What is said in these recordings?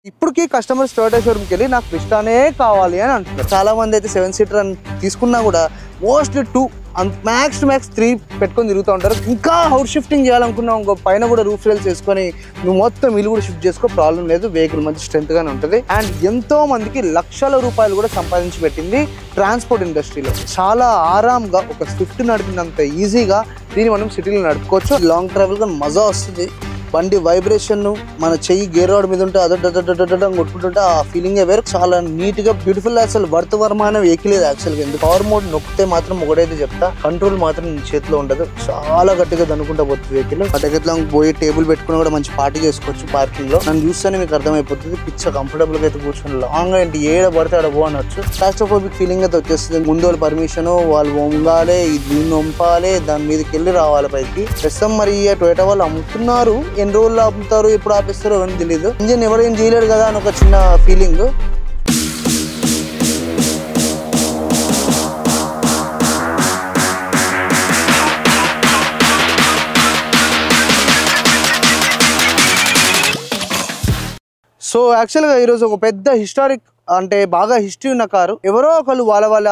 ఇప్పటికీ customers Toyota షోరూమ్కి వెళ్ళి నాకు క్రిస్టానే కావాలి అని అంటున్నారు. చాలా మంది అయితే 7 సీటర్ అని తీసుకున్నా కూడా మోస్ట్లీ 2 మ్యాక్స్ టు మ్యాక్స్ 3 పెట్టుకొని తిరుగుతూ ఉంటారు. ఇంకా హౌస్ షిఫ్టింగ్ చేయాలనుకున్నాం, ఇంకో పైన కూడా రూఫ్ రేల్స్ చేసుకొని నువ్వు మొత్తం ఇల్లు కూడా షిఫ్ట్ చేసుకో, ప్రాబ్లం లేదు. వెహికల్ మంచి స్ట్రెంత్ గానే ఉంటుంది. అండ్ ఎంతో మందికి లక్షల రూపాయలు కూడా సంపాదించి పెట్టింది ట్రాన్స్పోర్ట్ ఇండస్ట్రీలో. చాలా ఆరాంగా ఒక స్విఫ్ట్ నడిపినంత ఈజీగా దీన్ని మనం సిటీలో నడుపుకోవచ్చు. లాంగ్ ట్రావెల్ గా మజా వస్తుంది. బండి వైబ్రేషన్ మన చెయ్యి గేర్ రాడ్ మీద ఉంటే అదొడ్డ కొట్టుకుంటుంటే ఆ ఫీలింగ్ వేరు. చాలా నీట్ గా బ్యూటిఫుల్. అసలు వర్తవర్మైన వెహికల్ ఇది యాక్చువల్గా. ఎందుకు పవర్ మోడ్ నొక్కితే మాత్రం ఒకటైతే చెప్తా, కంట్రోల్ మాత్రం నీ చేతిలో ఉండదు. చాలా గట్టిగా దనుకుంటా పోతుంది వెహికల్. అటకెట్లా పోయి టేబుల్ పెట్టుకుని కూడా మంచి పార్టీ చేసుకోవచ్చు పార్కింగ్ లో. నన్ను చూస్తేనే మీకు అర్థమైపోతుంది. పిచ్చ కంఫర్టబుల్ గా అయితే కూర్చొని లాంగ్ ఏంటి ఏడ పడితే ఆడ పో అనొచ్చు. క్లాస్ట్రోఫోబిక్ ఫీలింగ్ అయితే వచ్చేస్తుంది. ముందు వాళ్ళు పర్మిషన్, వాళ్ళు వంగాలి, దీన్ని వంపాలి, దాని మీదకి వెళ్ళి రావాలి పైకి. ప్రస్తుతం మరి టొయోటా వాళ్ళు అమ్ముతున్నారు. ఎన్ని రోజులు ఆపుతారు, ఎప్పుడు ఆపిస్తారో అని తెలియదు. ఇంజిన్ ఎవరేం చేయలేడు కదా అని ఒక చిన్న ఫీలింగ్. సో యాక్చువల్గా ఈరోజు ఒక పెద్ద హిస్టారిక్, అంటే బాగా హిస్టరీ ఉన్న కారు. ఎవరో ఒకళ్ళు వాళ్ళ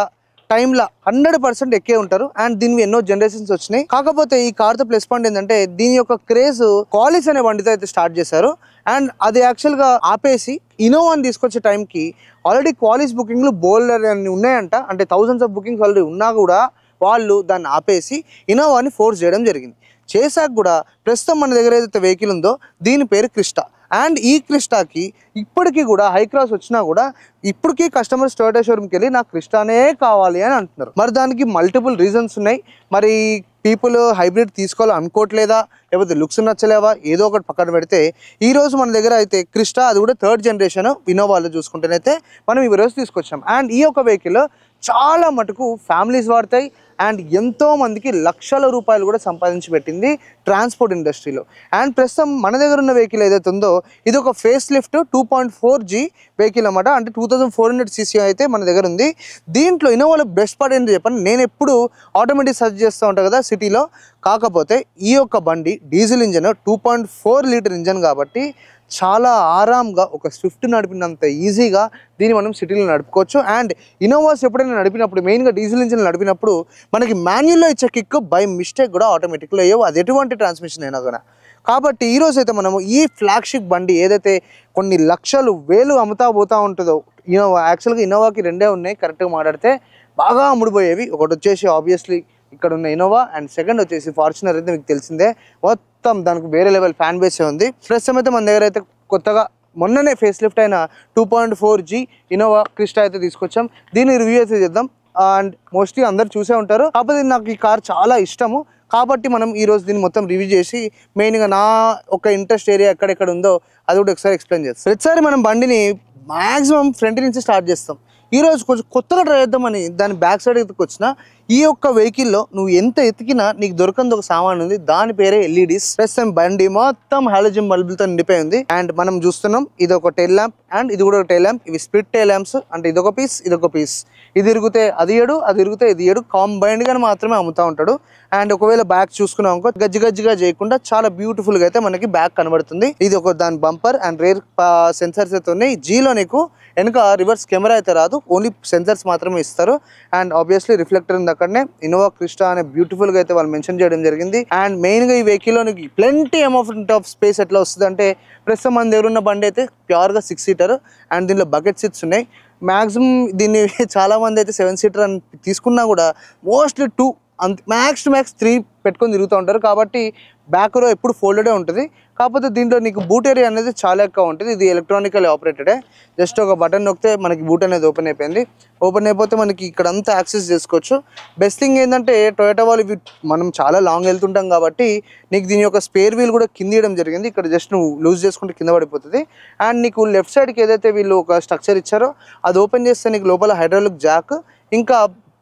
టైంలో 100% ఎక్కే ఉంటారు. అండ్ దీనికి ఎన్నో జనరేషన్స్ వచ్చినాయి. కాకపోతే ఈ కార్తో ప్లస్ పాయింట్ ఏంటంటే దీని యొక్క క్రేజ్ క్వాలిస్ అనే బండితో అయితే స్టార్ట్ చేశారు. అండ్ అది యాక్చువల్గా ఆపేసి ఇన్నోవాని తీసుకొచ్చే టైంకి ఆల్రెడీ క్వాలిస్ బుకింగ్లు బోల్డర్ అని ఉన్నాయంట. అంటే థౌజండ్స్ ఆఫ్ బుకింగ్స్ ఆల్రెడీ ఉన్నా కూడా వాళ్ళు దాన్ని ఆపేసి ఇన్నోవాని ఫోర్స్ చేయడం జరిగింది. చేశాక కూడా ప్రస్తుతం మన దగ్గర ఏదైతే వెహికల్ ఉందో దీని పేరు క్రిస్టా. అండ్ ఈ క్రిస్టాకి ఇప్పటికీ కూడా హై క్రాస్ వచ్చినా కూడా ఇప్పటికీ కస్టమర్స్ టొయోటా షోరూమ్కి వెళ్ళి నాకు క్రిస్టానే కావాలి అని అంటున్నారు. మరి దానికి మల్టిపుల్ రీజన్స్ ఉన్నాయి. మరి పీపుల్ హైబ్రిడ్ తీసుకోవాలి అనుకోవట్లేదా, లేకపోతే లుక్స్ నచ్చలేవా, ఏదో ఒకటి పక్కన పెడితే ఈరోజు మన దగ్గర అయితే క్రిస్టా, అది కూడా 3rd జనరేషన్ ఇన్నోవాలో చూసుకుంటేనైతే మనం ఈరోజు తీసుకొచ్చాం. అండ్ ఈ యొక్క వెహికల్ చాలా మటుకు ఫ్యామిలీస్ వాడతాయి. అండ్ ఎంతో మందికి లక్షల రూపాయలు కూడా సంపాదించి పెట్టింది ట్రాన్స్పోర్ట్ ఇండస్ట్రీలో. అండ్ ప్రస్తుతం మన దగ్గర ఉన్న వెహికల్ ఏదైతే ఉందో ఇది ఒక ఫేస్ లిఫ్ట్ 2.4G వెహికల్ అన్నమాట. అంటే 2400cc అయితే మన దగ్గర ఉంది. దీంట్లో ఇన్నోవాలో బెస్ట్ పార్ట్ ఏంటో చెప్పండి. నేను ఎప్పుడు ఆటోమేటిక్ సర్చ్ చేస్తూ ఉంటాను కదా సిటీలో. కాకపోతే ఈ యొక్క బండి డీజిల్ ఇంజన్ 2.4 లీటర్ ఇంజన్ కాబట్టి చాలా ఆరాంగా ఒక స్విఫ్ట్ నడిపినంత ఈజీగా దీన్ని మనం సిటీలో నడుపుకోవచ్చు. అండ్ ఇన్నోవాస్ ఎప్పుడైనా నడిపినప్పుడు, మెయిన్గా డీజిల్ ఇంజిన్ నడిపినప్పుడు మనకి మాన్యువల్లో ఇచ్చే కిక్ బై మిస్టేక్ కూడా ఆటోమేటిక్లో అయ్యేవు, అది ఎటువంటి ట్రాన్స్మిషన్ అయినా కూడా. కాబట్టి ఈరోజు అయితే మనము ఈ ఫ్లాగ్షిప్ బండి ఏదైతే కొన్ని లక్షలు వేలు అమ్ముతా పోతూ ఉంటుందో ఇన్నోవా. యాక్చువల్గా ఇన్నోవాకి 2 ఉన్నాయి కరెక్ట్గా మాట్లాడితే, బాగా అమ్ముడుపోయేవి. ఒకటి వచ్చేసి ఆబ్వియస్లీ ఇక్కడ ఉన్న ఇన్నోవా, అండ్ సెకండ్ వచ్చేసి ఫార్చునర్ అయితే మీకు తెలిసిందే. మొత్తం దానికి వేరే లెవెల్ ఫ్యాన్ బేసే ఉంది. ప్రస్తుతం అయితే మన దగ్గర అయితే కొత్తగా మొన్ననే ఫేస్ లిఫ్ట్ అయిన 2.4G ఇన్నోవా క్రిస్టా అయితే తీసుకొచ్చాం. దీన్ని రివ్యూ అయితే చేద్దాం. అండ్ మోస్ట్లీ అందరు చూసే ఉంటారు. కాకపోతే నాకు ఈ కార్ చాలా ఇష్టము కాబట్టి మనం ఈరోజు దీన్ని మొత్తం రివ్యూ చేసి మెయిన్గా నా ఒక ఇంట్రెస్ట్ ఏరియా ఎక్కడెక్కడ ఉందో అది కూడా ఒకసారి ఎక్స్ప్లెయిన్ చేస్తాం. ప్రతిసారి మనం బండిని మ్యాక్సిమం ఫ్రంట్ నుంచి స్టార్ట్ చేస్తాం. ఈరోజు కొంచెం కొత్తగా ట్రై చేద్దామని దాని బ్యాక్ సైడ్ ఎత్తుకొచ్చిన ఈ యొక్క వెహికల్లో నువ్వు ఎంత ఎతికినా నీకు దొరకంది ఒక సామాన్ ఉంది. దాని పేరే ఎల్ఈడీస్. ప్రస్తుతం బండి మొత్తం హాలోజన్ బల్బులతో నిండిపోయి ఉంది. అండ్ మనం చూస్తున్నాం ఇది ఒక టైల్ ల్యాంప్ అండ్ ఇది కూడా ఒక టైల్ ల్యాంప్. ఇవి స్ప్లిట్ టైల్ ల్యాంప్స్. అంటే ఇదొక పీస్, ఇదొక పీస్. ఇది ఇరిగితే అది ఏడు, అది ఇరిగితే ఇది ఏడు. కాంబైన్డ్ గానే మాత్రమే అమ్ముతా ఉంటాడు. అండ్ ఒకవేళ బ్యాక్ చూసుకున్నాం అనుకో గజ్జిగా చేయకుండా చాలా బ్యూటిఫుల్ గా అయితే మనకి బ్యాక్ కనబడుతుంది. ఇది ఒక దాని బంపర్ అండ్ రేర్ సెన్సర్స్ అయితే ఉన్నాయి. జీలో నీకు వెనుక రివర్స్ కెమెరా అయితే రాదు, ఓన్లీ సెన్సర్స్ మాత్రమే ఇస్తారు. అండ్ ఆబ్వియస్లీ రిఫ్లెక్టర్ ఉంది అక్కడనే. ఇన్నోవా క్రిస్టా అనే బ్యూటిఫుల్ గా అయితే వాళ్ళు మెన్షన్ చేయడం జరిగింది. అండ్ మెయిన్ గా ఈ వెహికల్ లో నీకు ప్లెంటీ అమౌంట్ ఆఫ్ స్పేస్ ఎట్లా వస్తుంది అంటే ప్రస్తుతం మన దగ్గర ఉన్న బండి అయితే ప్యూర్ గా 6 సీటర్ అండ్ దీనిలో బకెట్ సీట్స్ ఉన్నాయి. మ్యాక్సిమం దీన్ని చాలా మంది అయితే 7 సీటర్ అని తీసుకున్నా కూడా మోస్ట్లీ 2 మ్యాక్స్ టు మ్యాక్స్ 3 పెట్టుకొని తిరుగుతూ ఉంటారు. కాబట్టి బ్యాక్ రో ఎప్పుడు ఫోల్డెడే ఉంటుంది. కాకపోతే దీంట్లో నీకు బూట్ ఏరియా అనేది చాలా ఎక్కువ ఉంటుంది. ఇది ఎలక్ట్రానికల్ ఆపరేటెడే. జస్ట్ ఒక బటన్ నొక్కితే మనకి బూట్ అనేది ఓపెన్ అయిపోయింది. ఓపెన్ అయిపోతే మనకి ఇక్కడ అంతా యాక్సెస్ చేసుకోవచ్చు. బెస్ట్ థింగ్ ఏంటంటే టొయోటా వాళ్ళు ఇవి మనం చాలా లాంగ్ వెళ్తుంటాం కాబట్టి నీకు దీని యొక్క స్పేర్ వీల్ కూడా కింద ఇవ్వడం జరిగింది. ఇక్కడ జస్ట్ నువ్వు లూజ్ చేసుకుంటే కింద పడిపోతుంది. అండ్ నీకు లెఫ్ట్ సైడ్కి ఏదైతే వీళ్ళు ఒక స్ట్రక్చర్ ఇచ్చారో అది ఓపెన్ చేస్తే నీకు లోపల హైడ్రాలిక్ జాక్, ఇంకా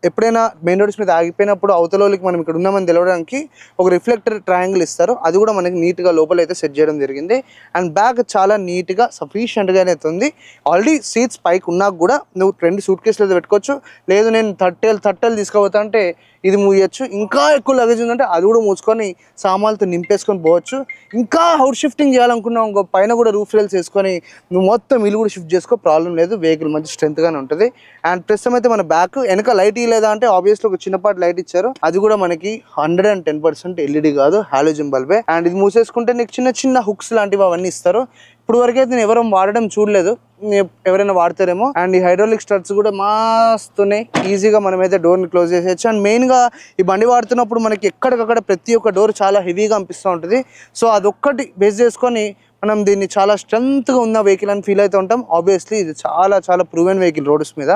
ఎప్పుడైనా మెయిన్ రోడ్స్ మీద ఆగిపోయినప్పుడు అవతలకి మనం ఇక్కడ ఉన్నామని తెలవడానికి ఒక రిఫ్లెక్టర్ ట్రయాంగిల్ ఇస్తారు, అది కూడా మనకి నీట్గా లోపల అయితే సెట్ చేయడం జరిగింది. అండ్ బ్యాగ్ చాలా నీట్గా సఫిషియెంట్గానే అయితే ఉంది. ఆల్రెడీ సీట్స్ పైకి ఉన్నా కూడా నువ్వు 2 సూట్ కేసులు అయితే పెట్టుకోవచ్చు, లేదు నేను 30 తీసుకోపోతా అంటే ఇది మూయచ్చు, ఇంకా ఎక్కువ లగేజ్ ఉందంటే అది కూడా మూసుకొని సామాన్లతో నింపేసుకొని పోవచ్చు. ఇంకా అవుట్ షిఫ్టింగ్ చేయాలనుకున్నావు ఇంకో పైన కూడా రూఫ్ రైల్స్ వేసుకొని నువ్వు మొత్తం ఇల్లు కూడా షిఫ్ట్ చేసుకో, ప్రాబ్లం లేదు. వెహికల్ మంచి స్ట్రెంత్గానే ఉంటుంది. అండ్ ప్రస్తుతం అయితే మన బ్యాక్ వెనక లైట్ ఇవ్వలేదా అంటే ఆబ్వియస్లీ ఒక చిన్నపాటి లైట్ ఇచ్చారు, అది కూడా మనకి 110% ఎల్ఈడి కాదు, హాలోజన్ బల్బే. అండ్ ఇది మూసేసుకుంటే నీకు చిన్న చిన్న హుక్స్ లాంటివి అవన్నీ ఇస్తారు. ఇప్పుడు వరకు అయితే నేను ఎవరూ వాడడం చూడలేదు, ఎవరైనా వాడతారేమో. అండ్ ఈ హైడ్రాలిక్ స్టడ్స్ కూడా మస్తున్నాయి, ఈజీగా మనమైతే డోర్ని క్లోజ్ చేసేయచ్చు. అండ్ మెయిన్గా ఈ బండి వాడుతున్నప్పుడు మనకి ఎక్కడికక్కడ ప్రతి ఒక్క డోర్ చాలా హెవీగా అనిపిస్తూ ఉంటుంది. సో అదొక్కటి బేస్ చేసుకొని మనం దీన్ని చాలా స్ట్రెంత్గా ఉన్న వెహికల్ అని ఫీల్ అవుతూ ఉంటాం. ఆబ్వియస్లీ ఇది చాలా చాలా ప్రూవెన్ వెహికల్ రోడ్స్ మీద.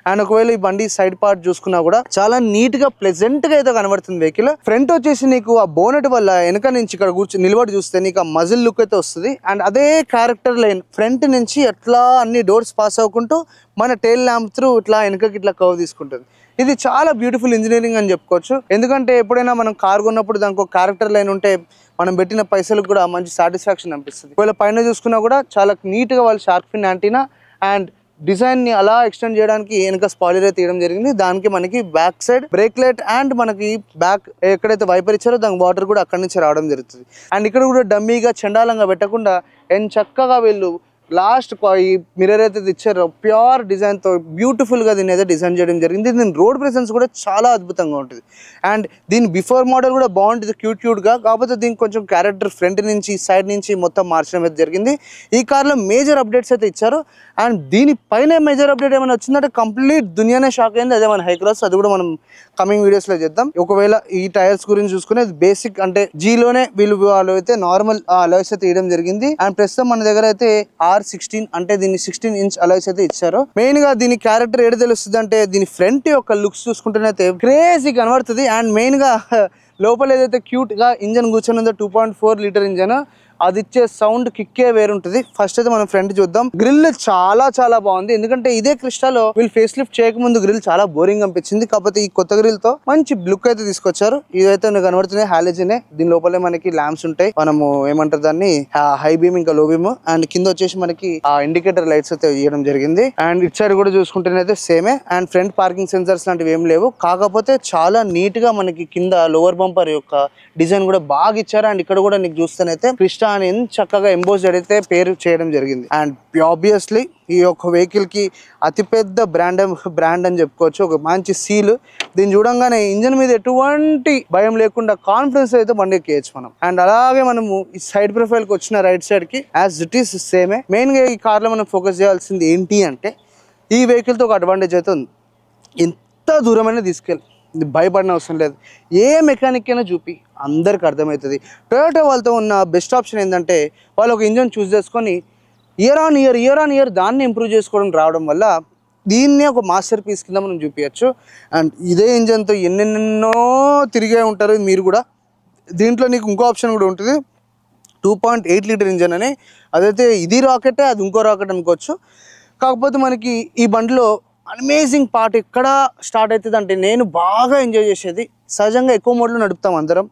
అండ్ ఒకవేళ ఈ బండి సైడ్ పార్ట్ చూసుకున్నా కూడా చాలా నీట్గా ప్లెజెంట్గా అయితే కనబడుతుంది వెహికల్. ఫ్రంట్ వచ్చేసి నీకు ఆ బోనెట్ వల్ల వెనక నుంచి ఇక్కడ నిలబడి చూస్తే నీకు ఆ మజిల్ లుక్ అయితే వస్తుంది. అండ్ అదే క్యారెక్టర్ లైన్ ఫ్రంట్ నుంచి ఎట్లా అన్ని డోర్స్ పాస్ అవ్వకుంటూ మన టైల్ ల్యాంప్ త్రూ ఇట్లా వెనకకి ఇట్లా కర్వ్ తీసుకుంటుంది. ఇది చాలా బ్యూటిఫుల్ ఇంజనీరింగ్ అని చెప్పుకోవచ్చు. ఎందుకంటే ఎప్పుడైనా మనం కార్ కొన్నప్పుడు దానికి ఒక క్యారెక్టర్ లైన్ ఉంటే మనం పెట్టిన పైసలకు కూడా మంచి సాటిస్ఫాక్షన్ అనిపిస్తుంది. ఒకవేళ పైన చూసుకున్నా కూడా చాలా నీట్గా వాళ్ళు షార్క్ ఫిన్ యాంటీనా అండ్ డిజైన్ని అలా ఎక్స్టెండ్ చేయడానికి వెనక స్పాయిలర్ అయితే తీయడం జరిగింది. దానికి మనకి back side break light and మనకి బ్యాక్ ఎక్కడైతే వైపర్ ఇచ్చారో దానికి వాటర్ కూడా అక్కడి నుంచి రావడం జరుగుతుంది. అండ్ ఇక్కడ కూడా డమ్మీగా చండాలంగా పెట్టకుండా చక్కగా వీళ్ళు లాస్ట్ ఈ మిర్రర్ అయితే ఇచ్చారు, ప్యూర్ డిజైన్తో బ్యూటిఫుల్గా దీన్ని అయితే డిజైన్ చేయడం జరిగింది. దీని రోడ్ ప్రెసెన్స్ కూడా చాలా అద్భుతంగా ఉంటుంది. అండ్ దీని బిఫోర్ మోడల్ కూడా బాగుంటుంది క్యూట్గా, కాకపోతే దీనికి కొంచెం క్యారెక్టర్ ఫ్రంట్ నుంచి సైడ్ నుంచి మొత్తం మార్చడం అయితే జరిగింది. ఈ కార్లో మేజర్ అప్డేట్స్ అయితే ఇచ్చారు. అండ్ దీనిపైన మేజర్ అప్డేట్ ఏమైనా వచ్చిందంటే కంప్లీట్ దునియానే షాక్ అయింది, అదే మన హైక్రాస్. అది కూడా మనం కమింగ్ వీడియోస్లో చేద్దాం. ఒకవేళ ఈ టైర్స్ గురించి చూసుకునే బేసిక్ అంటే జీలోనే వాళ్ళు అయితే నార్మల్ అలాయ్స్ అయితే ఇవ్వడం జరిగింది. అండ్ ప్రస్తుతం మన దగ్గర అయితే R16 అంటే దీన్ని 16 ఇంచ్ అలాయ్స్ అయితే ఇచ్చారు. మెయిన్ గా దీని క్యారెక్టర్ ఏడు తెలుస్తుంది అంటే దీని ఫ్రంట్ యొక్క లుక్స్ చూసుకుంటేనైతే క్రేజీ కనబడుతుంది. అండ్ మెయిన్ గా లోపల ఏదైతే క్యూట్ గా ఇంజన్ కూర్చొని ఉందో 2.4 లీటర్ ఇంజన్, అది ఇచ్చే సౌండ్ కిక్కే వేరుంటుంది. ఫస్ట్ అయితే మనం ఫ్రంట్ చూద్దాం. గ్రిల్ చాలా చాలా బాగుంది, ఎందుకంటే ఇదే క్రిస్టాలో వీళ్ళు ఫేస్ లిఫ్ట్ చేయకముందు గ్రిల్ చాలా బోరింగ్ అనిపించింది. కాకపోతే ఈ కొత్త గ్రిల్ తో మంచి లుక్ అయితే తీసుకొచ్చారు. ఇదైతే కనబడుతున్నాయి హాలోజనే, దీని లోపలే మనకి ల్యాంప్స్ ఉంటాయి, మనము ఏమంటారు దాన్ని హై బీమ్ ఇంకా లో బీమ్. అండ్ కింద వచ్చేసి మనకి ఆ ఇండికేటర్ లైట్స్ అయితే ఇవ్వడం జరిగింది. అండ్ ఇటు సైడ్ కూడా చూసుకుంటేనైతే సేమే. అండ్ ఫ్రంట్ పార్కింగ్ సెన్సర్స్ లాంటివి ఏం లేవు, కాకపోతే చాలా నీట్ గా మనకి కింద లోవర్ బంపర్ యొక్క డిజైన్ కూడా బాగా ఇచ్చారు. అండ్ ఇక్కడ కూడా నీకు చూస్తేనైతే క్రిస్టా అని చక్కగా ఎంబోస్డ్ అయితే పేరు చేయడం జరిగింది. అండ్ ఆబ్వియస్లీ ఈ యొక్క వెహికల్ కి అతిపెద్ద బ్రాండ్ అని చెప్పుకోవచ్చు, ఒక మంచి సీల్. దీన్ని చూడంగానే ఇంజన్ మీద ఎటువంటి భయం లేకుండా కాన్ఫిడెన్స్ అయితే బండి ఎక్కేయచ్చు మనం. అండ్ అలాగే మనము ఈ సైడ్ ప్రొఫైల్ కి వచ్చిన రైట్ సైడ్ కి యాజ్ ఇట్ ఈస్ సేమే. మెయిన్ గా ఈ కార్ లో మనం ఫోకస్ చేయాల్సింది ఏంటి అంటే ఈ వెహికల్ తో ఒక అడ్వాంటేజ్ అయితే ఉంది, ఎంత దూరమైనా తీసుకెళ్ళి భయపడిన అవసరం లేదు. ఏ మెకానిక్ అయినా చూపి అందరికి అర్థమవుతుంది. టొయోటా వాళ్ళతో ఉన్న బెస్ట్ ఆప్షన్ ఏంటంటే వాళ్ళు ఒక ఇంజన్ చూస్ చేసుకొని ఇయర్ ఆన్ ఇయర్ దాన్ని ఇంప్రూవ్ చేసుకోవడం రావడం వల్ల దీన్నే ఒక మాస్టర్ పీస్ కింద మనం చూపించచ్చు. అండ్ ఇదే ఇంజన్తో ఎన్నెన్నో తిరిగే ఉంటారు మీరు కూడా. దీంట్లో నీకు ఇంకో ఆప్షన్ కూడా ఉంటుంది, 2.8 లీటర్ ఇంజన్ అని. అదైతే ఇది రాకెటే, అది ఇంకో రాకెట్ అనుకోవచ్చు. కాకపోతే మనకి ఈ బండిలో అమేజింగ్ పార్ట్ ఎక్కడ స్టార్ట్ అవుతుంది అంటే నేను బాగా ఎంజాయ్ చేసేది, సహజంగా ఎక్కువ మోడ్లో నడుపుతాం అందరం,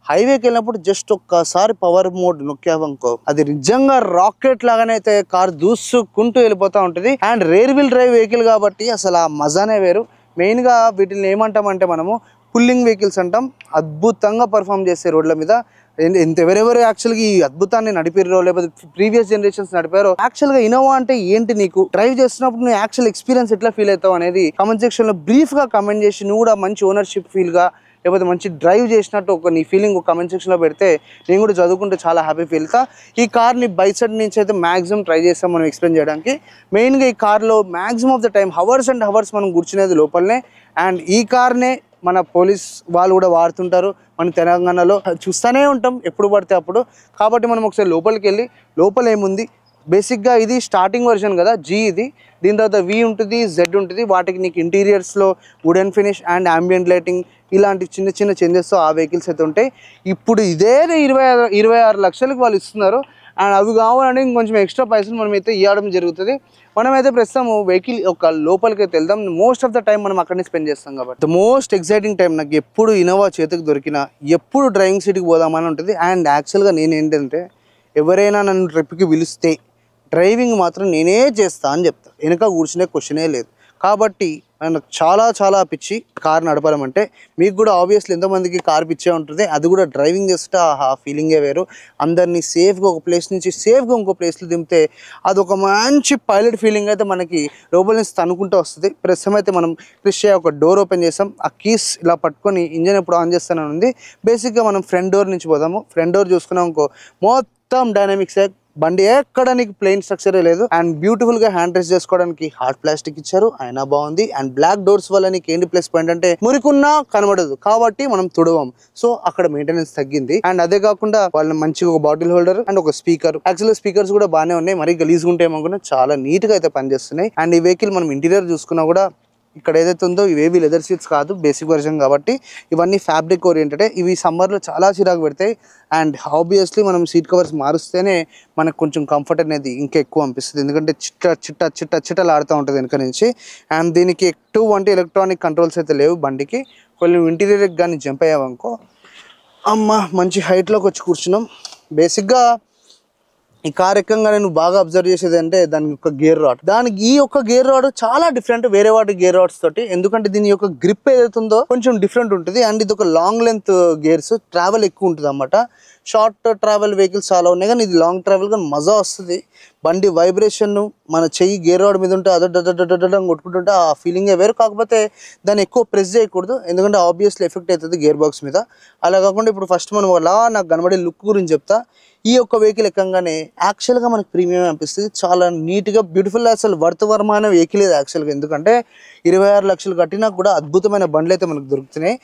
హైవేకి వెళ్ళినప్పుడు జస్ట్ ఒక్కసారి పవర్ మోడ్ నొక్కావనుకో అది నిజంగా రాకెట్ లాగానే అయితే కార్ దూసుకుంటూ వెళ్ళిపోతూ ఉంటుంది. And rear wheel drive vehicle కాబట్టి అసలు ఆ మజానే వేరు. మెయిన్గా వీటిని ఏమంటామంటే మనము పుల్లింగ్ వెహికల్స్ అంటాం. అద్భుతంగా పర్ఫామ్ చేసే రోడ్ల మీద. ఎవరెవరు యాక్చువల్గా ఈ అద్భుతాన్ని నడిపారో లేకపోతే ప్రీవియస్ జనరేషన్స్ నడిపారో, యాక్చువల్గా ఇన్నోవా అంటే ఏంటి, నీకు డ్రైవ్ చేస్తున్నప్పుడు నువ్వు యాక్చువల్ ఎక్స్పీరియన్స్ ఎట్లా ఫీల్ అవుతావు అనేది కామెంట్ సెక్షన్లో బ్రీఫ్గా కామెంట్ చేసి నువ్వు కూడా మంచి ఓనర్షిప్ ఫీల్గా లేకపోతే మంచి డ్రైవ్ చేసినట్టు ఒక నీ ఫీలింగ్ ఒక కామెంట్ సెక్షన్లో పెడితే నేను కూడా చదువుకుంటే చాలా హ్యాపీ ఫీల్ అవుతా. ఈ కార్ని బైక్ సైడ్ నుంచి అయితే మ్యాక్సిమం ట్రై చేస్తాం మనం ఎక్స్ప్లెయిన్ చేయడానికి. మెయిన్గా ఈ కార్లో maximum of the time hours and hours మనం కూర్చునేది లోపలనే. అండ్ ఈ కార్నే మన పోలీస్ వాళ్ళు కూడా వాడుతుంటారు, మన తెలంగాణలో చూస్తూనే ఉంటాం ఎప్పుడు పడితే అప్పుడు. కాబట్టి మనం ఒకసారి లోపలికి వెళ్ళి లోపల ఏముంది, బేసిక్గా ఇది స్టార్టింగ్ వర్షన్ కదా జీ, ఇది దీని తర్వాత వి ఉంటుంది, జెడ్ ఉంటుంది. వాటికి నీకు ఇంటీరియర్స్లో wooden finish and ambient lighting ఇలాంటి చిన్న చిన్న చేంజెస్ ఆ వెహికల్స్ అయితే ఉంటాయి. ఇప్పుడు ఇదే 26 లక్షలకు వాళ్ళు ఇస్తున్నారు. అండ్ అవి కావాలని ఇంకొంచెం ఎక్స్ట్రా పైసలు మనమైతే ఇవ్వడం జరుగుతుంది. మనమైతే ప్రస్తుతం వెహికల్ ఒక లోపలికి అయితే వెళ్దాం. మోస్ట్ ఆఫ్ ద టైం మనం అక్కడనే స్పెండ్ చేస్తాం కాబట్టి ద మోస్ట్ ఎక్సైటింగ్ టైం నాకు ఎప్పుడు ఇన్నోవా చేతికి దొరికినా ఎప్పుడు డ్రైవింగ్ సీట్కి పోదామని ఉంటుంది. అండ్ యాక్చువల్గా నేను ఏంటంటే ఎవరైనా నన్ను ట్రిప్కి పిలిస్తే డ్రైవింగ్ మాత్రం నేనే చేస్తా అని చెప్తా, వెనక కూర్చునే క్వశ్చనే లేదు. కాబట్టి నాకు చాలా చాలా పిచ్చి కార్ నడపడం అంటే. మీకు కూడా ఆబ్వియస్లీ ఎంతోమందికి కార్ పిచ్చే ఉంటుంది, అది కూడా డ్రైవింగ్ చేస్తే ఆ ఫీలింగే వేరు. అందరినీ సేఫ్గా ఒక ప్లేస్ నుంచి సేఫ్గా ఇంకో ప్లేస్లో దింపితే అదొక మంచి పైలట్ ఫీలింగ్ అయితే మనకి లోపల నుంచి తనుకుంటూ వస్తుంది. ప్రస్తుతం అయితే మనం క్రిషియా ఒక డోర్ ఓపెన్ చేస్తాం. ఆ కీస్ ఇలా పట్టుకొని ఇంజన్ ఎప్పుడు ఆన్ చేస్తానని ఉంది. బేసిక్గా మనం ఫ్రంట్ డోర్ నుంచి పోదాము. ఫ్రంట్ డోర్ చూసుకున్నాం ఇంకో మొత్తం డైనమిక్స్ బండి ఎక్కడ నీకు ప్లెయిన్ స్ట్రక్చరే లేదు. అండ్ బ్యూటిఫుల్ గా హ్యాండ్ రెస్ట్ చేసుకోవడానికి హార్డ్ ప్లాస్టిక్ ఇచ్చారు, అయినా బాగుంది. అండ్ బ్లాక్ డోర్స్ వల్ల నీకు ఏంటి ప్లస్ పాయింట్ అంటే మురికున్నా కనబడదు కాబట్టి మనం తుడవం, సో అక్కడ మెయింటెనెన్స్ తగ్గింది. అండ్ అదే కాకుండా వాళ్ళని మంచిగా ఒక బాటిల్ హోల్డర్ అండ్ ఒక స్పీకర్, యాక్చువల్గా స్పీకర్స్ కూడా బాగానే ఉన్నాయి, మరీ గలీజ్ ఉంటే ఏమనుకున్నా చాలా నీట్ గా అయితే పనిచేస్తున్నాయి. అండ్ ఈ వెహికల్ మనం ఇంటీరియర్ చూసుకున్నా కూడా ఇక్కడ ఏదైతే ఉందో ఇవేవి లెదర్ సీట్స్ కాదు, బేసిక్ వర్షన్ కాబట్టి ఇవన్నీ ఫ్యాబ్రిక్ ఓరియంటెడ్. ఇవి సమ్మర్లో చాలా చిరాకు పెడతాయి. అండ్ ఆబ్వియస్లీ మనం సీట్ కవర్స్ మారుస్తేనే మనకు కొంచెం కంఫర్ట్ అనేది ఇంకా ఎక్కువ అనిపిస్తుంది, ఎందుకంటే చిట్టలు ఆడుతూ ఉంటుంది వెనక నుంచి. అండ్ దీనికి ఎటువంటి ఎలక్ట్రానిక్ కంట్రోల్స్ అయితే లేవు బండికి. కొన్ని ఇంటీరియర్కి కానీ జంప్ అయ్యావనుకో అమ్మ మంచి హైట్లోకి వచ్చి కూర్చున్నాం. బేసిక్గా ఈ కార్ ఎక్కంగానే నువ్వు బాగా అబ్జర్వ్ చేసేది అంటే దాని యొక్క గేర్ రాడ్. దానికి ఈ యొక్క గేర్ రాడ్ చాలా డిఫరెంట్ వేరే వాటి గేర్ రాడ్స్ తోటి, ఎందుకంటే దీని యొక్క గ్రిప్ ఏదైతే ఉందో కొంచెం డిఫరెంట్ ఉంటుంది. అండ్ ఇది ఒక లాంగ్ లెంత్ గేర్స్, ట్రావెల్ ఎక్కువ ఉంటుంది అన్నమాట. షార్ట్ ట్రావెల్ వెహికల్స్ చాలా ఉన్నాయి కానీ ఇది లాంగ్ ట్రావెల్ కానీ మజా వస్తుంది. బండి వైబ్రేషన్ మన చెయ్యి గేర్ రాడ్ మీద ఉంటే అదొడ్డం కొట్టుకుంటుంటే ఆ ఫీలింగే వేరు. కాకపోతే దాన్ని ఎక్కువ ప్రెస్ చేయకూడదు, ఎందుకంటే ఆబ్వియస్లీ ఎఫెక్ట్ అవుతుంది గేర్ బాక్స్ మీద. అలా కాకుండా ఇప్పుడు ఫస్ట్ మనం అలా నాకు కనబడే లుక్ గురించి చెప్తా. ఈ యొక్క వెహికల్ ఎక్కంగానే యాక్చువల్గా మనకు ప్రీమియం అనిపిస్తుంది, చాలా నీట్గా బ్యూటిఫుల్, అసలు వర్తవరమైన వెహికల్ ఇది యాక్చువల్గా. ఎందుకంటే 26 లక్షలు కట్టినా కూడా అద్భుతమైన బండ్లు అయితే మనకు దొరుకుతున్నాయి.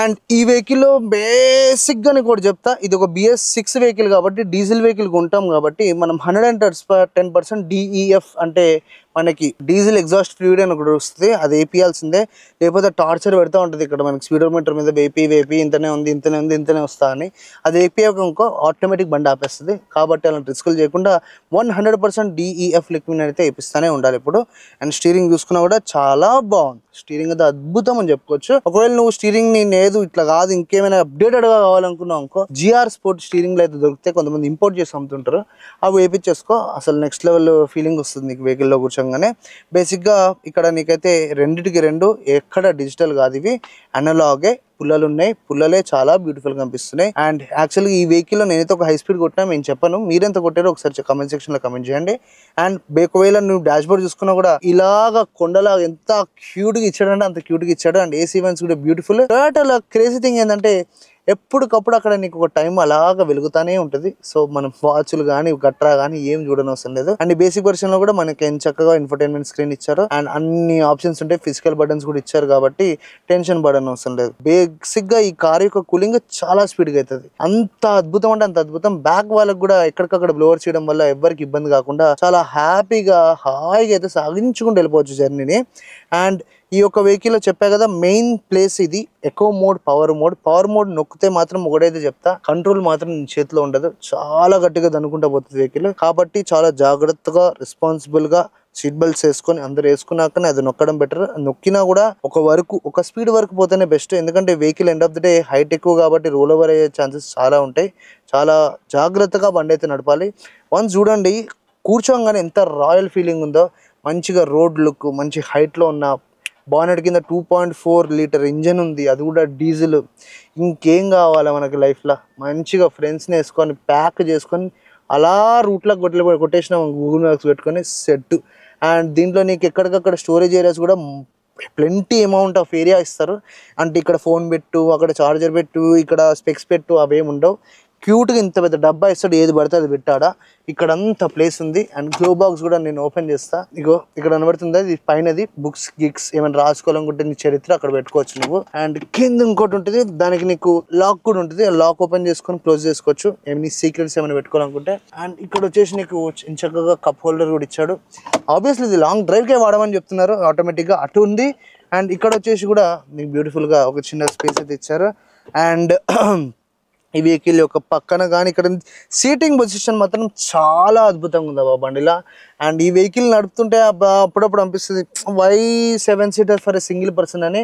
అండ్ ఈ వెహికల్లో బేసిక్గా నీకు ఒకటి చెప్తా, ఇది ఒక BS6 వెహికల్ కాబట్టి డీజిల్ వెహికల్ కొంటాం కాబట్టి మనం 110% DEF అంటే మనకి డీజిల్ ఎగ్జాస్ట్ ఫ్లూయిడ్ అని ఒకటి వస్తుంది, అది వేపియాల్సిందే, లేకపోతే టార్చర్ పెడతా ఉంటుంది ఇక్కడ మనకి స్పీడోమీటర్ మీద వేపి ఇంతనే ఉంది వస్తా అని. అది వేపియాక ఇంకో ఆటోమేటిక్ బండి ఆపేస్తుంది. కాబట్టి అలాంటి రిస్కులు చేయకుండా 100% DEF లిక్విడ్ అయితే వేపిస్తానే ఉండాలి ఇప్పుడు. అండ్ స్టీరింగ్ చూసుకున్నా కూడా చాలా బాగుంది, స్టీరింగ్ అయితే అద్భుతం అని చెప్పుకోవచ్చు. ఒకవేళ నువ్వు స్టీరింగ్ నీ లేదు ఇట్లా కాదు ఇంకేమైనా అప్డేటెడ్గా కావాలనుకున్నావు అనుకో, GR స్పోర్ట్ స్టీరింగ్లో అయితే దొరికితే కొంతమంది ఇంపోర్ట్ చేసి అమ్ముతుంటారు, అవి వేపించేసుకో, అసలు నెక్స్ట్ లెవెల్ ఫీలింగ్ వస్తుంది నీకు వెహికల్లో కూర్చోగానే. బేసిక్గా ఇక్కడ నీకైతే రెండిటికి రెండు ఎక్కడ డిజిటల్ కాదు, ఇవి అనలాగే. పుల్లలు ఉన్నాయి, పుల్లలే చాలా బ్యూటిఫుల్ గా కనిపిస్తున్నాయి. అండ్ యాక్చువల్గా ఈ వెహికల్లో నేనైతే ఒక హై స్పీడ్ కొట్టినా నేను చెప్పను, మీరెంత కొట్టారో ఒకసారి కమెంట్ సెక్షన్ లో కమెంట్ చేయండి. అండ్ ఒకవేళ నువ్వు డాష్ బోర్డ్ చూసుకున్నా కూడా ఇలాగా కొండలాగా ఎంత క్యూట్ గా ఇచ్చాడంటే అంత క్యూట్ గా ఇచ్చాడు. అండ్ AC వెంట్స్ కూడా బ్యూటిఫుల్. టోటల్ క్రేజీ థింగ్ ఏంటంటే ఎప్పటికప్పుడు అక్కడ నీకు ఒక టైం అలాగా వెలుగుతానే ఉంటుంది. సో మనం వాచ్లు కానీ గట్రా కానీ ఏం చూడనవసరం లేదు. అండ్ బేసిక్ వర్షన్ లో కూడా మనకి చక్కగా ఇన్ఫర్టైన్మెంట్ స్క్రీన్ ఇచ్చారు అండ్ అన్ని ఆప్షన్స్ ఉంటాయి, ఫిజికల్ బటన్స్ కూడా ఇచ్చారు కాబట్టి టెన్షన్ పడని అవసరం లేదు. బేసిక్ గా ఈ కార్ యొక్క కూలింగ్ చాలా స్పీడ్ గా అవుతుంది, అంత అద్భుతం అంటే అంత అద్భుతం. బ్యాక్ వాళ్ళకి కూడా ఎక్కడికక్కడ బ్లోవర్ చేయడం వల్ల ఎవరికి ఇబ్బంది కాకుండా చాలా హ్యాపీగా హాయిగా అయితే సాగించుకుంటూ వెళ్ళిపోవచ్చు జర్నీని. అండ్ ఈ యొక్క వెహికల్లో చెప్పా కదా మెయిన్ ప్లేస్ ఇది ఎకో మోడ్, పవర్ మోడ్ నొక్కితే మాత్రం ఒకటైతే చెప్తా, కంట్రోల్ మాత్రం చేతిలో ఉండదు, చాలా గట్టిగా దనుకుంటా పోతుంది వెహికల్. కాబట్టి చాలా జాగ్రత్తగా రెస్పాన్సిబుల్ గా సీట్ బెల్ట్స్ వేసుకొని అందరు వేసుకున్నాకనే అది నొక్కడం బెటర్. నొక్కినా కూడా ఒక స్పీడ్ వరకు పోతేనే బెస్ట్, ఎందుకంటే vehicle end of the day height ఎక్కువ కాబట్టి రోల్ ఓవర్ అయ్యే ఛాన్సెస్ చాలా ఉంటాయి. చాలా జాగ్రత్తగా బండి అయితే నడపాలి. వన్స్ చూడండి కూర్చోగానే ఎంత రాయల్ ఫీలింగ్ ఉందో, మంచిగా రోడ్ లుక్, మంచి హైట్లో ఉన్న బానెట్ కింద 2.4 లీటర్ ఇంజన్ ఉంది, అది కూడా డీజిల్. ఇంకేం కావాలా మనకి లైఫ్లో? మంచిగా ఫ్రెండ్స్ని వేసుకొని ప్యాక్ చేసుకొని అలా రూట్లో కొట్టేసిన గూగుల్ మ్యాప్స్ పెట్టుకొని సెట్. అండ్ దీంట్లో నీకు ఎక్కడికక్కడ స్టోరేజ్ ఏరియాస్ కూడా ప్లెంటీ అమౌంట్ ఆఫ్ ఏరియా ఇస్తారు. అంటే ఇక్కడ ఫోన్ పెట్టు, అక్కడ చార్జర్ పెట్టు, ఇక్కడ స్పెక్స్ పెట్టు, అవేమి ఉండవు. క్యూట్గా ఇంత పెద్ద డబ్బా ఇస్తాడు, ఏది పడితే అది పెట్టాడా. ఇక్కడ అంత ప్లేస్ ఉంది. అండ్ గ్లో బాక్స్ కూడా నేను ఓపెన్ చేస్తా, ఇగో ఇక్కడ కనబడుతుంది, ఇది పైనది బుక్స్ గిక్స్ ఏమైనా రాసుకోవాలనుకుంటే నీ చరిత్ర అక్కడ పెట్టుకోవచ్చు నువ్వు. అండ్ కింద ఇంకోటి ఉంటుంది, దానికి నీకు లాక్ కూడా ఉంటుంది, లాక్ ఓపెన్ చేసుకొని క్లోజ్ చేసుకోవచ్చు ఏమైనా సీక్రెట్స్ ఏమైనా పెట్టుకోవాలనుకుంటే. అండ్ ఇక్కడ వచ్చేసి నీకు చక్కగా కప్ హోల్డర్ కూడా ఇచ్చాడు. ఆబ్వియస్లీ ఇది లాంగ్ డ్రైవ్కే వాడమని చెప్తున్నారు, ఆటోమేటిక్గా అటు ఉంది. అండ్ ఇక్కడ వచ్చేసి కూడా నీకు బ్యూటిఫుల్గా ఒక చిన్న స్పేస్ అయితే ఇచ్చారు. అండ్ ఈ వెహికల్ యొక్క పక్కన కానీ ఇక్కడ సీటింగ్ పొజిషన్ మాత్రం చాలా అద్భుతంగా ఉంది ఆ బండిలో. అండ్ ఈ వెహికల్ నడుపుతుంటే అప్పుడప్పుడు అనిపిస్తుంది why 7 seater for a single person అని.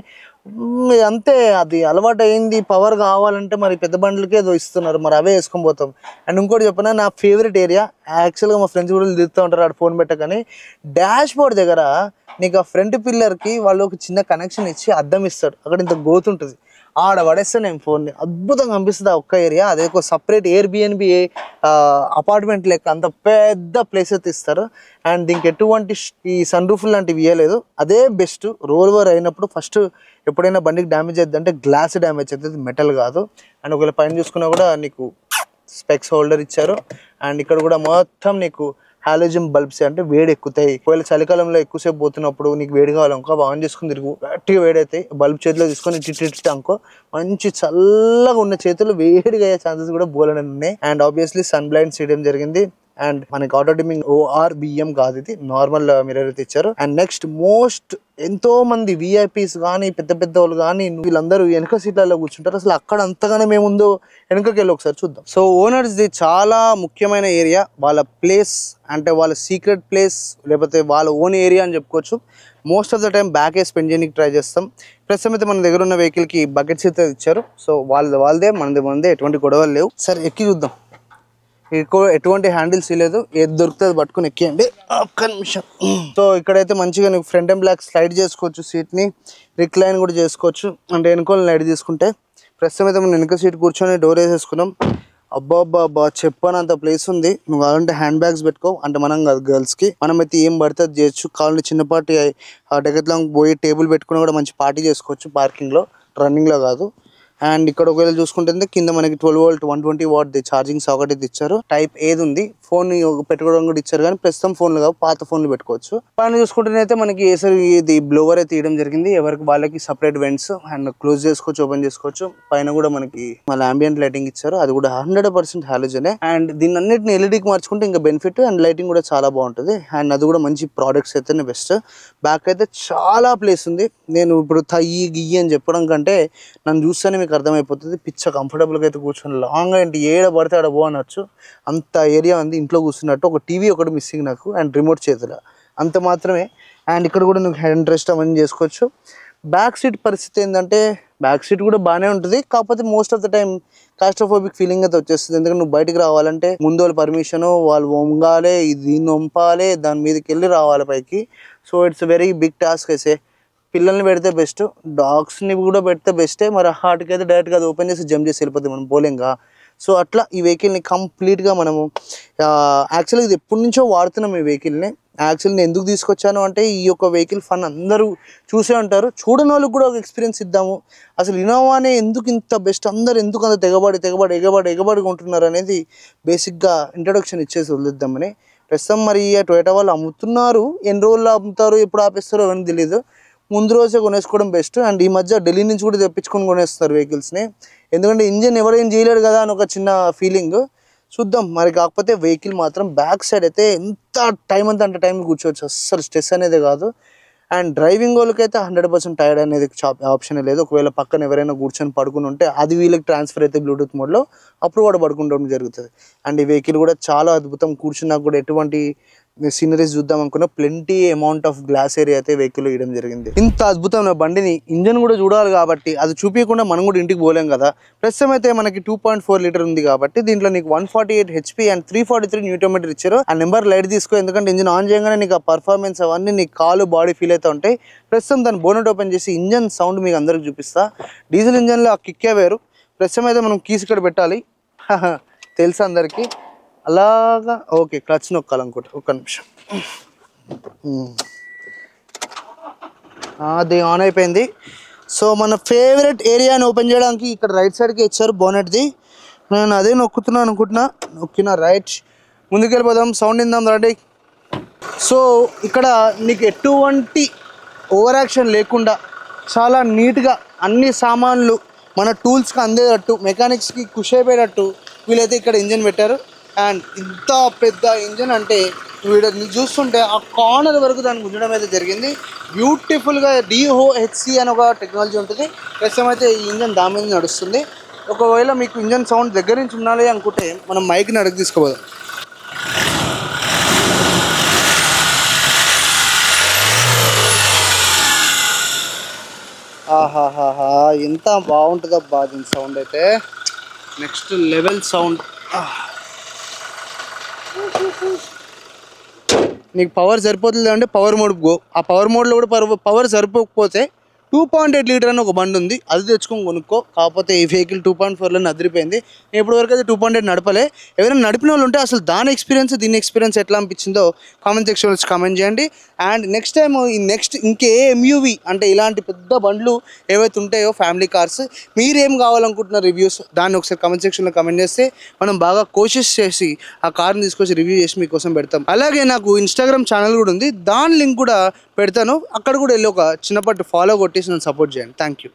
అంతే, అది అలవాటు అయింది. పవర్ కావాలంటే మరి పెద్ద బండ్లకే ఏదో ఇస్తున్నారు, మరి అవే వేసుకొని పోతాం. అండ్ ఇంకోటి చెప్పిన నా ఫేవరెట్ ఏరియా, యాక్చువల్గా మా ఫ్రెండ్స్ కూడా తిరుగుతూ ఉంటారు ఆడ ఫోన్ పెట్టకని, డాష్ బోర్డ్ దగ్గర నీకు ఆ ఫ్రంట్ పిల్లర్కి వాళ్ళు ఒక చిన్న కనెక్షన్ ఇచ్చి అద్దం ఇస్తాడు. అక్కడ ఇంత గోతుంటుంది, ఆడ పడేస్తే నేను ఫోన్ని అద్భుతంగా అనిపిస్తుంది ఆ ఒక్క ఏరియా. అదే ఒక సపరేట్ ఎయిర్బిఎన్బి అపార్ట్మెంట్ లెక్క అంత పెద్ద ప్లేస్ అయితే ఇస్తారు. అండ్ దీనికి ఎటువంటి ఈ సన్ రూఫ్ లాంటివి ఇవ్వలేదు. అదే బెస్ట్. రోల్ ఓవర్ అయినప్పుడు ఫస్ట్ ఎప్పుడైనా బండికి డ్యామేజ్ అవుతుందంటే గ్లాస్ డ్యామేజ్ అవుతుంది, మెటల్ కాదు. అండ్ ఒకవేళ పైన చూసుకున్నా కూడా నీకు స్పెక్స్ హోల్డర్ ఇచ్చారు. అండ్ ఇక్కడ కూడా మొత్తం నీకు హాలోజన్ బల్బ్స్, అంటే వేడి ఎక్కుతాయి. ఒకవేళ చలికాలంలో ఎక్కువసేపు పోతున్నప్పుడు నీకు వేడి కావాలనుకో ఆన్ చేసుకుని తిరుగు, గట్టిగా వేడి అవుతాయి. బల్బ్ చేతిలో తీసుకొని ఇట్టి అనుకో మంచి చల్లగా ఉన్న చేతులు వేడిగా అయ్యే ఛాన్సెస్ కూడా బోలెడని ఉన్నాయి. అండ్ ఆబ్వియస్లీ సన్ బ్లైండ్స్ చేయడం జరిగింది. అండ్ మనకి ఆటో డిమ్మింగ్ ORBM కాదు, ఇది నార్మల్ మిర్రర్ అయితే ఇచ్చారు. అండ్ నెక్స్ట్ మోస్ట్, ఎంతో మంది విఐపీస్ కానీ పెద్ద పెద్ద వాళ్ళు కానీ వీళ్ళందరూ వెనక సీట్లలో కూర్చుంటారు. అసలు అక్కడ అంతగానే మేముందో వెనకకి వెళ్ళి ఒకసారి చూద్దాం. సో ఓనర్స్ది చాలా ముఖ్యమైన ఏరియా, వాళ్ళ ప్లేస్ అంటే వాళ్ళ సీక్రెట్ ప్లేస్ లేకపోతే వాళ్ళ ఓన్ ఏరియా అని చెప్పుకోవచ్చు. మోస్ట్ ఆఫ్ ద టైం బ్యాకే స్పెండ్ చేయడానికి ట్రై చేస్తాం. ప్రస్తుతం అయితే మన దగ్గర ఉన్న వెహికల్కి బకెట్స్ అయితే ఇచ్చారు. సో వాళ్ళదే మనదే ఎటువంటి గొడవలు లేవు. సరే ఎక్కి చూద్దాం. ఎటువంటి హ్యాండిల్స్ లేదు, ఏది దొరుకుతుంది పట్టుకుని ఎక్కియండి. ఒక్క నిమిషం. సో ఇక్కడైతే మంచిగా నీకు ఫ్రంట్ అండ్ బ్యాక్ స్లైడ్ చేసుకోవచ్చు, సీట్ని రిక్లైన్ కూడా చేసుకోవచ్చు. అంటే వెనుకోని లైట్ తీసుకుంటే ప్రస్తుతం అయితే మనం వెనుక సీట్ కూర్చొని డోర్ వేసేసుకున్నాం. అబ్బా చెప్పనంత ప్లేస్ ఉంది. నువ్వు కావాలంటే హ్యాండ్ బ్యాగ్స్ పెట్టుకో, అంటే మనం కాదు గర్ల్స్కి, మనం అయితే ఏం పడితే అది చేయొచ్చు. కావాలంటే చిన్నపాటి డెకత్లాంగ్ పోయి టేబుల్ పెట్టుకుని కూడా మంచి పార్టీ చేసుకోవచ్చు పార్కింగ్లో, రన్నింగ్లో కాదు. అండ్ ఇక్కడ ఒకవేళ చూసుకుంటే కింద మనకి 12 వోల్ట్ 120 వాట్ ఛార్జింగ్ సాకెట్ అయితే ఇచ్చారు. టైప్ ఏది ఉంది, ఫోన్ పెట్టుకోవడం కూడా ఇచ్చారు. కానీ ప్రస్తుతం ఫోన్లు కావు, పాత ఫోన్లు పెట్టుకోవచ్చు. పైన చూసుకుంటేనైతే మనకి ఇది బ్లోవర్ అయితే తీయడం జరిగింది. ఎవరికి వాళ్ళకి సపరేట్ వెంట్స్, అండ్ క్లోజ్ చేసుకోవచ్చు, ఓపెన్ చేసుకోవచ్చు. పైన కూడా మనకి మళ్ళీ అంబియంట్ లైటింగ్ ఇచ్చారు, అది కూడా 100% హాలోజనే. అండ్ దీన్ని అన్నిటిని ఎల్ఈడికి మార్చుకుంటే ఇంకా బెనిఫిట్. అండ్ లైటింగ్ కూడా చాలా బాగుంటుంది. అండ్ అది కూడా మంచి ప్రోడక్ట్స్ అయితేనే బెస్ట్. బ్యాక్ అయితే చాలా ప్లేస్ ఉంది. నేను ఇప్పుడు గియ్యి అని చెప్పడం కంటే నన్ను చూస్తేనే మీకు అర్థమైపోతుంది. పిచ్చ కంఫర్టబుల్గా అయితే కూర్చొని లాంగ్ అంటే ఏడ పడితే ఆడ అనొచ్చు, అంత ఏరియా ఉంది. ఇంట్లో కూర్చున్నట్టు. ఒక టీవీ ఒకటి మిస్సింగ్ నాకు, అండ్ రిమోట్ చేతిలో, అంత మాత్రమే. అండ్ ఇక్కడ కూడా నువ్వు హ్యాండ్ రెస్ట్ అవన్నీ చేసుకోవచ్చు. బ్యాక్ సీట్ పరిస్థితి ఏంటంటే బ్యాక్ సీట్ కూడా బాగానే ఉంటుంది. కాకపోతే most of the time claustrophobic feeling అయితే వచ్చేస్తుంది. ఎందుకంటే నువ్వు బయటికి రావాలంటే ముందు వాళ్ళ పర్మిషన్, వాళ్ళు వంగాలి, దీన్ని వంపాలి, దాని మీదకి వెళ్ళి రావాలి పైకి. So it's very big task. అయితే పిల్లల్ని పెడితే బెస్ట్, డాగ్స్ని కూడా పెడితే బెస్టే. మరి హార్ట్కి అయితే డైరెక్ట్గా అది ఓపెన్ చేసి జంప్ చేసి వెళ్ళిపోతుంది, మనం పోలేంగా. సో అట్లా ఈ వెహికల్ని కంప్లీట్గా మనము యాక్చువల్గా ఇది ఎప్పటి నుంచో వాడుతున్నాం ఈ వెహికల్ని. యాక్చువల్లీ నేను ఎందుకు తీసుకొచ్చాను అంటే ఈ యొక్క వెహికల్ ఫన్ అందరూ చూసే ఉంటారు, చూడని వాళ్ళకి కూడా ఒక ఎక్స్పీరియన్స్ ఇద్దాము. అసలు ఇన్నోవానే ఎందుకు ఇంత బెస్ట్, అందరు ఎందుకు అంత ఎగబడి ఉంటున్నారు అనేది బేసిక్గా ఇంట్రొడక్షన్ ఇచ్చేసి వదిలేద్దామని. ప్రస్తుతం మరి టొయోటా వాళ్ళు అమ్ముతున్నారు, ఎన్ని రోజులు అమ్ముతారు, ఎప్పుడు ఆపేస్తారో అవన్నీ తెలియదు. ముందు రోజే కొనేసుకోవడం బెస్ట్. అండ్ ఈ మధ్య ఢిల్లీ నుంచి కూడా తెప్పించుకొని కొనేస్తున్నారు వెహికల్స్ని, ఎందుకంటే ఇంజిన్ ఎవరేం చేయలేడు కదా అని ఒక చిన్న ఫీలింగ్. చూద్దాం మరి. కాకపోతే వెహికల్ మాత్రం బ్యాక్ సైడ్ అయితే ఎంత టైం అంత టైం కూర్చోవచ్చు, అస్సలు స్ట్రెస్ అనేది కాదు. అండ్ డ్రైవింగ్ వాళ్ళకైతే 100% టైర్డ్ అనేది ఆప్షన్ లేదు. ఒకవేళ పక్కన ఎవరైనా కూర్చొని పడుకుని ఉంటే అది వీళ్ళకి ట్రాన్స్ఫర్ అయితే బ్లూటూత్ మోడ్లో, అప్పుడు కూడా పడుకుంటడం జరుగుతుంది. అండ్ ఈ వెహికల్ కూడా చాలా అద్భుతం. కూర్చున్నా కూడా ఎటువంటి సీనరీస్ చూద్దాం అనుకున్న plenty amount of glass area అయితే వెహికల్ ఇవ్వడం జరిగింది. ఇంత అద్భుతమైన బండిని ఇంజన్ కూడా చూడాలి కాబట్టి అది చూపించకుండా మనం కూడా ఇంటికి పోలేం కదా. ప్రస్తుతం అయితే మనకి 2.4 లీటర్ ఉంది కాబట్టి దీంట్లో నీకు 148 HP అండ్ 343 న్యూటన్ ఇచ్చారు. ఆ నెంబర్ లైట్ తీసుకో, ఎందుకంటే ఇంజన్ ఆన్ చేయగానే నీకు ఆ పర్ఫార్మెన్స్ అవన్నీ నీకు కాలు బాడీ ఫీల్ అయితే ఉంటాయి. ప్రస్తుతం దాన్ని బోనెట్ ఓపెన్ చేసి ఇంజన్ సౌండ్ మీకు అందరికి చూపిస్తా. డీజిల్ ఇంజన్లో ఆ కిక్కే వేరు. ప్రస్తుతం అయితే మనం కీస్ ఇక్కడ పెట్టాలి, తెలుసు అందరికీ. అలాగా ఓకే, క్లచ్ నొక్కాలనుకుంటా. ఒక్క నిమిషం, అది ఆన్ అయిపోయింది. సో మన ఫేవరెట్ ఏరియాని ఓపెన్ చేయడానికి ఇక్కడ రైట్ సైడ్కి ఇచ్చారు బోనెట్ది. నేను అదే నొక్కుతున్నాను అనుకుంటున్నా, నొక్కిన రైట్. ముందుకెళ్ళిపోదాం, సౌండ్ ఇందాం రండి. సో ఇక్కడ నీకు ఎటువంటి ఓవర్ యాక్షన్ లేకుండా చాలా నీట్గా అన్ని సామాన్లు మన టూల్స్కి అందేటట్టు, మెకానిక్స్కి ఖుషి అయిపోయేటట్టు వీళ్ళైతే ఇక్కడ ఇంజన్ పెట్టారు. అండ్ ఇంత పెద్ద ఇంజన్ అంటే వీడిని చూస్తుంటే ఆ కార్నర్ వరకు దాన్ని గుంజడం అయితే జరిగింది. బ్యూటిఫుల్గా DOHC అని ఒక టెక్నాలజీ ఉంటుంది. ప్రస్తుతం అయితే ఈ ఇంజన్ దాని మీద నడుస్తుంది. ఒకవేళ మీకు ఇంజన్ సౌండ్ దగ్గర నుంచి ఉండాలి అనుకుంటే మనం మైక్ని అడిగి తీసుకోపోదాం. ఆహాహాహా, ఎంత బాగుంటుందబ్బా దీని సౌండ్ అయితే, నెక్స్ట్ లెవెల్ సౌండ్. నీకు పవర్ సరిపోతుంది అంటే పవర్ మోడ్ గో. ఆ పవర్ మోడ్లో కూడా పవర్ సరిపోకపోతే 2.8 లీటర్ అని ఒక బండి ఉంది, అది తెచ్చుకొని కొనుక్కో. కాకపోతే ఈ వెహికల్ 2.4లో అదిరిపోయింది. నేను ఇప్పటివరకు అయితే 2.8 నడపలే. ఎవరైనా నడిపిన వాళ్ళు ఉంటే అసలు దాని ఎక్స్పీరియన్స్ దీని ఎక్స్పీరియన్స్ ఎట్లా అనిపించిందో కామెంట్ సెక్షన్లో వచ్చి కామెంట్ చేయండి. అండ్ నెక్స్ట్ టైం ఇంకే ఎంయూవీ అంటే ఇలాంటి పెద్ద బండ్లు ఏవైతే ఉంటాయో ఫ్యామిలీ కార్స్, మీరేం కావాలనుకుంటున్న రివ్యూస్ దాన్ని ఒకసారి కామెంట్ సెక్షన్లో కామెంట్ చేస్తే మనం బాగా కోషిష్ చేసి ఆ కార్ని తీసుకొచ్చి రివ్యూ చేసి మీకోసం పెడతాం. అలాగే నాకు ఇన్స్టాగ్రామ్ ఛానల్ కూడా ఉంది, దాని లింక్ కూడా పెడతాను, అక్కడ కూడా వెళ్ళి ఒక చిన్నపాటి ఫాలో కొట్టేసి నన్ను సపోర్ట్ చేయండి. Thank you.